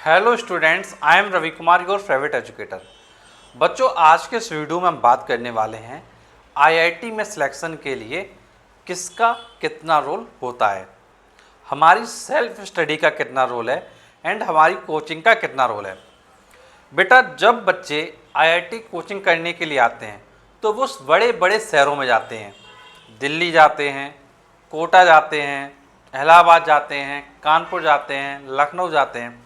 Hello students, I am Ravi Kumar, your favourite educator. बच्चों, आज के इस वीडियो में हम बात करने वाले हैं आईआईटी में सिलेक्शन के लिए किसका कितना रोल होता है, हमारी सेल्फ स्टडी का कितना रोल है एंड हमारी कोचिंग का कितना रोल है। बेटा, जब बच्चे आईआईटी कोचिंग करने के लिए आते हैं तो वो बड़े बड़े शहरों में जाते हैं। दिल्ली जाते हैं, कोटा जाते हैं, इलाहाबाद जाते हैं, कानपुर जाते हैं, लखनऊ जाते हैं।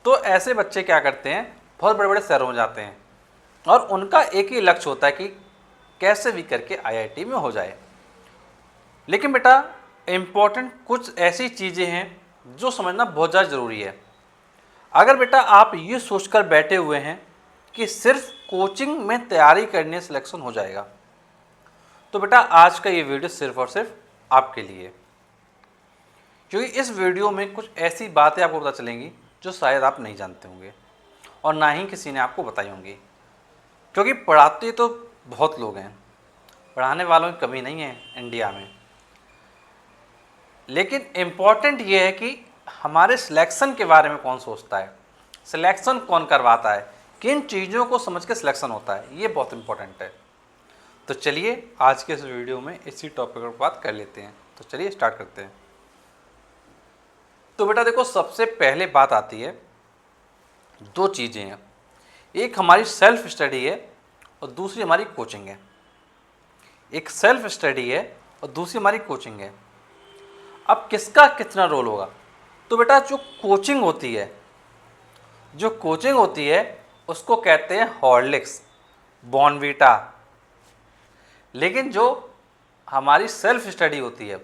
तो ऐसे बच्चे क्या करते हैं, बहुत बड़े बड़े शहरों में जाते हैं और उनका एक ही लक्ष्य होता है कि कैसे भी करके आईआईटी में हो जाए। लेकिन बेटा, इम्पोर्टेंट कुछ ऐसी चीज़ें हैं जो समझना बहुत ज़्यादा ज़रूरी है। अगर बेटा आप ये सोचकर बैठे हुए हैं कि सिर्फ कोचिंग में तैयारी करने से सिलेक्शन हो जाएगा, तो बेटा आज का ये वीडियो सिर्फ और सिर्फ आपके लिए, क्योंकि इस वीडियो में कुछ ऐसी बातें आपको पता चलेंगी जो शायद आप नहीं जानते होंगे और ना ही किसी ने आपको बताई होंगी। क्योंकि पढ़ाते तो बहुत लोग हैं, पढ़ाने वालों की कमी नहीं है इंडिया में, लेकिन इम्पॉर्टेंट ये है कि हमारे सिलेक्शन के बारे में कौन सोचता है, सिलेक्शन कौन करवाता है, किन चीज़ों को समझ के सिलेक्शन होता है, ये बहुत इंपॉर्टेंट है। तो चलिए आज के इस वीडियो में इसी टॉपिक पर बात कर लेते हैं। तो चलिए स्टार्ट करते हैं। तो बेटा देखो, सबसे पहले बात आती है, दो चीज़ें हैं, एक हमारी सेल्फ स्टडी है और दूसरी हमारी कोचिंग है। एक सेल्फ स्टडी है और दूसरी हमारी कोचिंग है। अब किसका कितना रोल होगा? तो बेटा जो कोचिंग होती है उसको कहते हैं हॉर्लिक्स, बॉर्नवीटा। लेकिन जो हमारी सेल्फ स्टडी होती है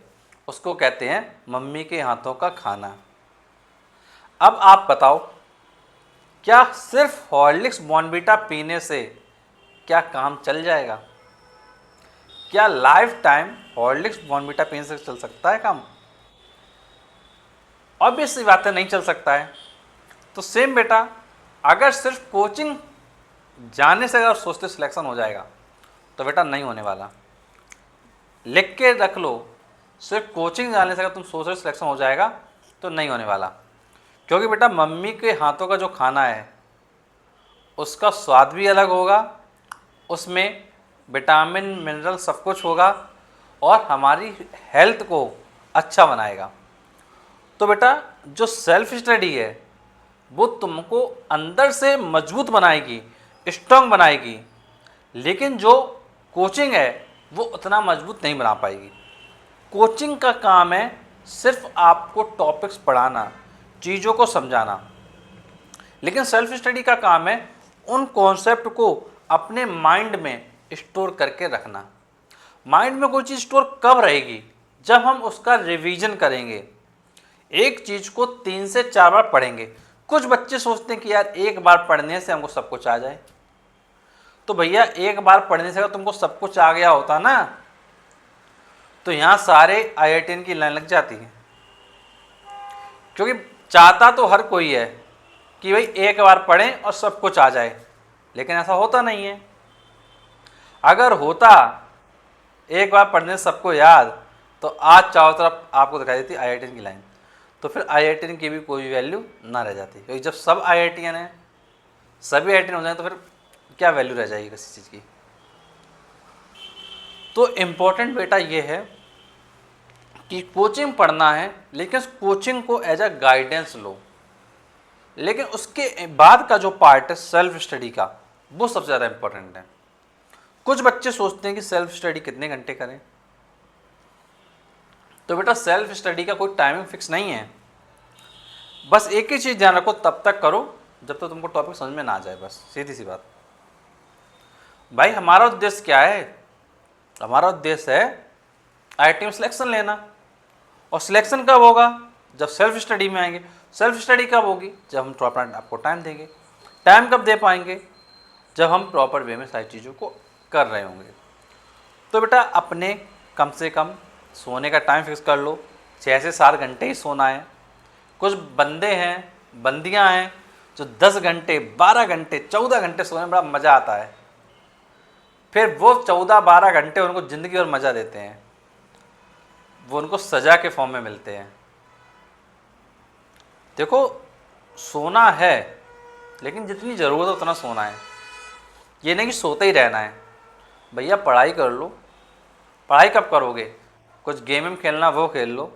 उसको कहते हैं मम्मी के हाथों का खाना। अब आप बताओ, क्या सिर्फ हॉर्लिक्स बॉर्नवीटा पीने से क्या काम चल जाएगा? क्या लाइफ टाइम हॉर्लिक्स बॉर्नवीटा पीने से चल सकता है काम? ऑब्वियसली बात है, नहीं चल सकता है। तो सेम बेटा, अगर सिर्फ कोचिंग जाने से अगर सोचते सिलेक्शन हो जाएगा तो बेटा नहीं होने वाला। लिख के रख लो, सिर्फ कोचिंग जाने से अगर तुम सोच रहे सिलेक्शन हो जाएगा तो नहीं होने वाला। क्योंकि बेटा मम्मी के हाथों का जो खाना है उसका स्वाद भी अलग होगा, उसमें विटामिन मिनरल सब कुछ होगा और हमारी हेल्थ को अच्छा बनाएगा। तो बेटा जो सेल्फ स्टडी है वो तुमको अंदर से मजबूत बनाएगी, स्ट्रांग बनाएगी, लेकिन जो कोचिंग है वो उतना मजबूत नहीं बना पाएगी। कोचिंग का काम है सिर्फ आपको टॉपिक्स पढ़ाना, चीज़ों को समझाना, लेकिन सेल्फ स्टडी का काम है उन कॉन्सेप्ट को अपने माइंड में स्टोर करके रखना। माइंड में कोई चीज़ स्टोर कब रहेगी? जब हम उसका रिवीजन करेंगे, एक चीज़ को 3 से 4 बार पढ़ेंगे। कुछ बच्चे सोचते हैं कि यार एक बार पढ़ने से हमको सब कुछ आ जाए। तो भैया एक बार पढ़ने से अगर तुमको सब कुछ आ गया होता ना तो यहाँ सारे आईआईटीएन की लाइन लग जाती है। क्योंकि चाहता तो हर कोई है कि भाई एक बार पढ़ें और सब कुछ आ जाए, लेकिन ऐसा होता नहीं है। अगर होता एक बार पढ़ने से सबको याद, तो आज चारों तरफ आपको दिखाई देती आईआईटीएन की लाइन, तो फिर आईआईटीएन की भी कोई वैल्यू ना रह जाती। क्योंकि जब सब आईआईटीएन हैं, सभी आईआईटीएन हो जाए तो फिर क्या वैल्यू रह जाएगी किसी चीज़ की। तो इम्पोर्टेंट बेटा ये है कि कोचिंग पढ़ना है, लेकिन कोचिंग को एज अ गाइडेंस लो, लेकिन उसके बाद का जो पार्ट है सेल्फ स्टडी का, वो सबसे ज़्यादा इम्पोर्टेंट है। कुछ बच्चे सोचते हैं कि सेल्फ स्टडी कितने घंटे करें। तो बेटा सेल्फ स्टडी का कोई टाइमिंग फिक्स नहीं है। बस एक ही चीज़ ध्यान रखो, तब तक करो जब तक तुमको टॉपिक समझ में ना आ जाए। बस सीधी सी बात। भाई हमारा उद्देश्य क्या है? हमारा उद्देश्य है आईआईटी में सिलेक्शन लेना। और सिलेक्शन कब होगा? जब सेल्फ स्टडी में आएंगे। सेल्फ स्टडी कब होगी? जब हम प्रॉपर आपको टाइम देंगे। टाइम कब दे पाएंगे? जब हम प्रॉपर वे में सारी चीज़ों को कर रहे होंगे। तो बेटा अपने कम से कम सोने का टाइम फिक्स कर लो, 6 से 7 घंटे ही सोना है। कुछ बंदे हैं, बंदियां हैं जो 10 घंटे, 12 घंटे, 14 घंटे सोने में बड़ा मज़ा आता है। फिर वो 14-12 घंटे उनको ज़िंदगी और मज़ा देते हैं, वो उनको सज़ा के फॉर्म में मिलते हैं। देखो सोना है, लेकिन जितनी ज़रूरत है उतना सोना है। ये नहीं कि सोते ही रहना है। भैया पढ़ाई कर लो। पढ़ाई कब करोगे? कुछ गेम वेम खेलना वो खेल लो,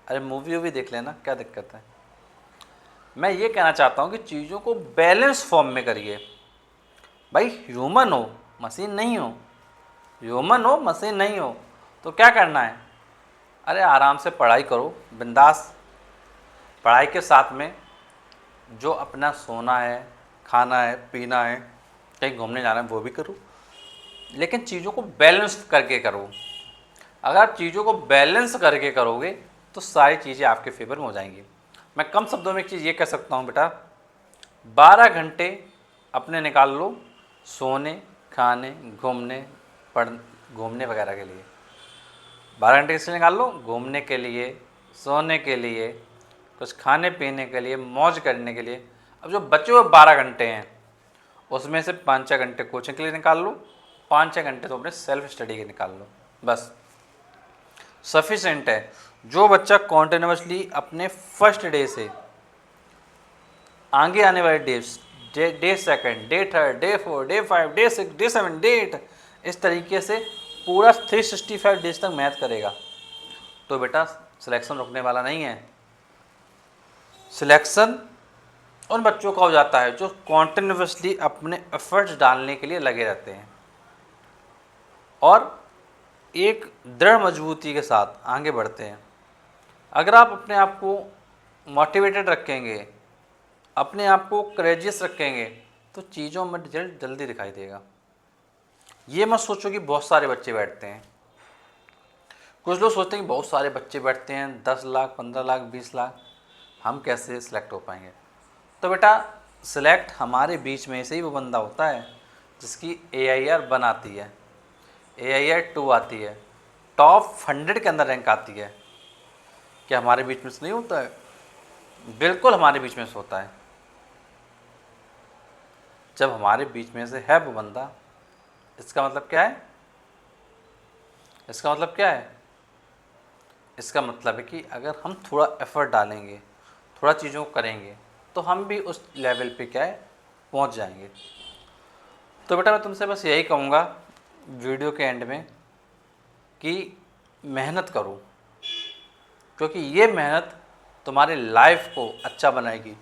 अरे मूवी वूवी देख लेना, क्या दिक्कत है। मैं ये कहना चाहता हूँ कि चीज़ों को बैलेंस फॉर्म में करिए। भाई ह्यूमन हो, मशीन नहीं हो। ह्यूमन हो, मशीन नहीं हो। तो क्या करना है? अरे आराम से पढ़ाई करो, बिंदास। पढ़ाई के साथ में जो अपना सोना है, खाना है, पीना है, कहीं घूमने जाना है, वो भी करो, लेकिन चीज़ों को बैलेंस करके करो। अगर आप चीज़ों को बैलेंस करके करोगे तो सारी चीज़ें आपके फेवर में हो जाएंगी। मैं कम शब्दों में एक चीज़ ये कह सकता हूँ बेटा, 12 घंटे अपने निकाल लो सोने, खाने, घूमने वगैरह के लिए। 12 घंटे किससे निकाल लो? घूमने के लिए, सोने के लिए, कुछ खाने पीने के लिए, मौज करने के लिए। अब जो बचे हुए 12 घंटे हैं उसमें से 5-6 घंटे कोचिंग के लिए निकाल लो, 5-6 घंटे तो अपने सेल्फ स्टडी के निकाल लो, बस सफिशेंट है। जो बच्चा कॉन्टिन्यूसली अपने फर्स्ट डे से आगे आने वाले day second, day third, day 4, day 5, day 6, day 7, day 8 इस तरीके से पूरा 365 डेज तक मैथ करेगा तो बेटा सिलेक्शन रुकने वाला नहीं है। सिलेक्शन उन बच्चों का हो जाता है जो कॉन्टिन्यूसली अपने एफर्ट्स डालने के लिए लगे रहते हैं और एक दृढ़ मजबूती के साथ आगे बढ़ते हैं। अगर आप अपने आप को मोटिवेटेड रखेंगे, अपने आप को करेजियस रखेंगे, तो चीज़ों में रिजल्ट जल्दी दिखाई देगा। ये मत सोचो कि बहुत सारे बच्चे बैठते हैं। कुछ लोग सोचते हैं कि बहुत सारे बच्चे बैठते हैं, 10 लाख, 15 लाख, 20 लाख, हम कैसे सिलेक्ट हो पाएंगे? तो बेटा सिलेक्ट हमारे बीच में से ही वो बंदा होता है जिसकी AIR 1 आती है, AIR 2 आती है, टॉप 100 के अंदर रैंक आती है। क्या हमारे बीच में से नहीं होता है? बिल्कुल हमारे बीच में से होता है। जब हमारे बीच में से है वो बंदा, इसका मतलब क्या है? इसका मतलब क्या है? इसका मतलब है कि अगर हम थोड़ा एफर्ट डालेंगे, थोड़ा चीज़ों को करेंगे, तो हम भी उस लेवल पे क्या है पहुंच जाएंगे। तो बेटा मैं तुमसे बस यही कहूँगा वीडियो के एंड में कि मेहनत करो, क्योंकि ये मेहनत तुम्हारी लाइफ को अच्छा बनाएगी,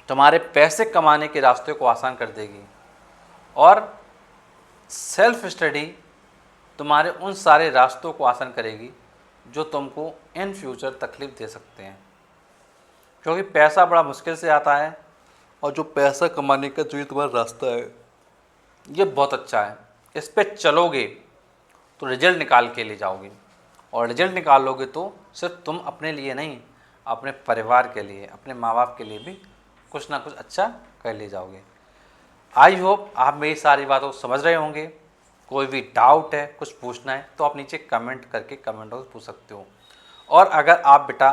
तुम्हारे पैसे कमाने के रास्ते को आसान कर देगी और सेल्फ स्टडी तुम्हारे उन सारे रास्तों को आसान करेगी जो तुमको इन फ्यूचर तकलीफ़ दे सकते हैं। क्योंकि पैसा बड़ा मुश्किल से आता है और जो पैसा कमाने का जो ये तुम्हारा रास्ता है ये बहुत अच्छा है। इस पे चलोगे तो रिजल्ट निकाल के ले जाओगे और रिजल्ट निकालोगे तो सिर्फ तुम अपने लिए नहीं, अपने परिवार के लिए, अपने माँ बाप के लिए भी कुछ ना कुछ अच्छा कर ले जाओगे। आई होप आप मेरी सारी बातों को समझ रहे होंगे। कोई भी डाउट है, कुछ पूछना है तो आप नीचे कमेंट करके कमेंट बॉक्स पूछ सकते हो। और अगर आप बेटा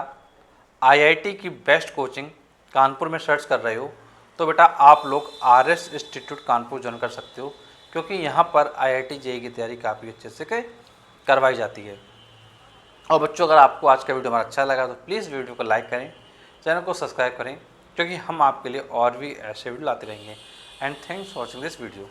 IIT की बेस्ट कोचिंग कानपुर में सर्च कर रहे हो तो बेटा आप लोग RS इंस्टीट्यूट कानपुर ज्वाइन कर सकते हो, क्योंकि यहाँ पर IIT JEE की तैयारी काफ़ी अच्छे से करवाई जाती है। और बच्चों अगर आपको आज का वीडियो हमारा अच्छा लगा तो प्लीज़ वीडियो को लाइक करें, चैनल को सब्सक्राइब करें, क्योंकि हम आपके लिए और भी ऐसे वीडियो लाते रहेंगे। And thanks for watching this video.